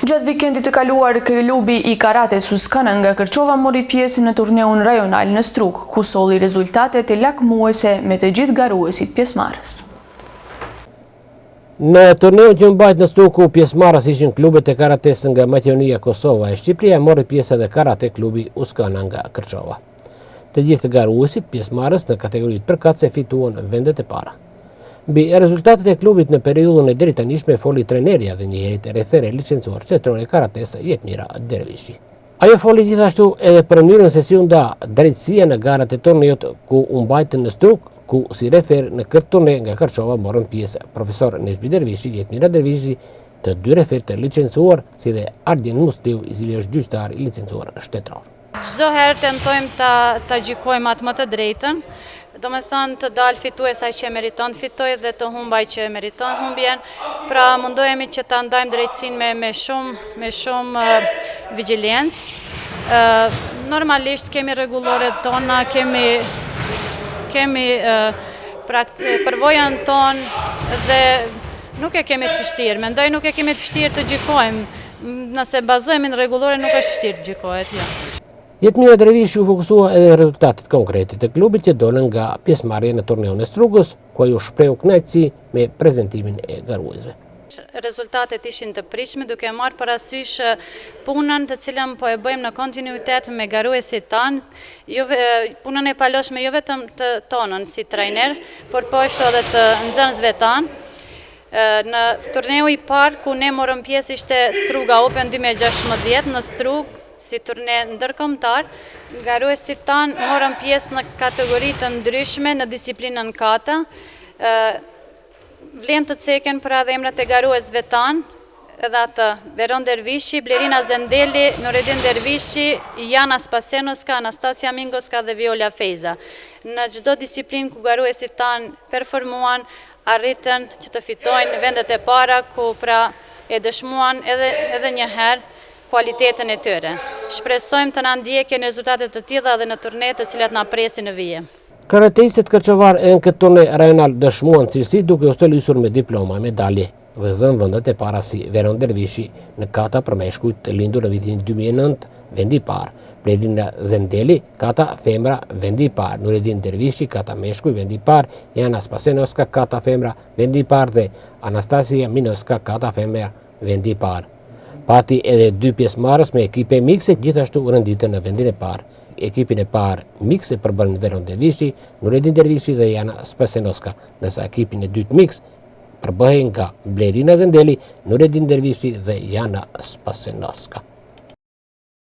Gjatë vikendit të kaluar, klubi i karate Suskana nga Kërçova mori pjesë në turneun rajonal në Strug, ku solli rezultate të lakmuese me të gjithë garuesit pjesëmarrës. Në turneun që mbajt në Strug, ku pjesëmarrës ishin klubet e karates nga Maqedonia, Kosova e Shqipëria, mori pjesë edhe karate klubi Suskana nga Kërçova. Të gjithë garuesit pjesëmarrës në kategoritë përkatëse fituan vendet e para. Mbi rezultatet e klubit në periudhën e deri tanishme foli trenerja dhe njëherë refere licencuar qendrore karates Jetmira Dervishi. Ajo foli gjithashtu edhe për mënyrën se si u nda drejtësia në garat e torneut ku u mbajtën në Strug, ku si refer në këtë turne nga Kërçova morën pjesë profesor Nezhbi Dervishi, Jetmira Dervishi, të dy refer të licencuar, si dhe Ardjen Mustiu, i cili është gjyqtar i licencuar shtetëror. Çdo herë tentojmë ta gjykojmë atë më të drejtën. Do me thënë të dalë fitues ai që meriton të fitoj dhe të humbaj që meriton humbjen. Pra mundohemi që ta ndajmë drejtësinë me shumë vigjilencë. Normalisht kemi rregulloret tona, kemi përvojën tonë dhe nuk e kemi të vështirë. Mendoj nuk e kemi të vështirë të gjykojmë. Nëse bazohemi në rregullore nuk është vështirë të gjykohet, jo. Jetmira Dervishi u fokusua edhe rezultatet konkrete të klubit që dolën nga pjesëmarrja në turneun e Strugës, ku ai u shprehu kënaqësi me prezantimin e garuesve. Rezultatet ishin të pritshme, duke marrë parasysh punën të cilën po e bëjmë në kontinuitet me garuesit tanë, punën e paloshme jo vetëm të tonën si trajner, por po ashtu edhe të nxënësve tanë. Në turneu i parë ku ne morëm pjesë ishte Struga Open 2016 në Strug, si turne ndërkombëtar, garuesit tanë morën pjesë në kategori të ndryshme në disiplinën kata. Vlen të ceken për edhe emrat e garuesve tanë, edhe atë Veron Dervishi, Blerina Zendeli, Nuredin Dervishi, Jana Spasenovska, Anastasia Mingoska dhe Viola Fejza. Në çdo disiplinë ku garuesit tanë performuan, arritën që të fitojnë vendet e para, ku pra e dëshmuan edhe një herë kualitetin e tyre. Shpresojmë të na ndjekin rezultate të tilla dhe në turnet të cilat na presin në vije. Karatistët kërçovar në këtë turne rajonal dëshmuan cilësi duke u stolisur me diploma, medalje dhe zënë vendet e para si Veron Dervishi në kata për meshkujt të lindur në vitin 2009, vendi i parë. Blerina Zendeli, kata femra, vendi i parë. Nuredin Dervishi, kata meshkuj, vendi i parë. Jana Spasenovska, kata femra, vendi i parë dhe Anastasia Minoska, kata femra, vendi i parë. Pati edhe dy pjesëmarrës me ekipe mikse gjithashtu rënditën në vendin e parë. Ekipin e parë mikse përbën Veron Dervishi, Nuredin Dervishi dhe Jana Spasenovska, ndërsa ekipin e dytë miks përbëhen nga Blerina Zendeli, Nuredin Dervishi dhe Jana Spasenovska.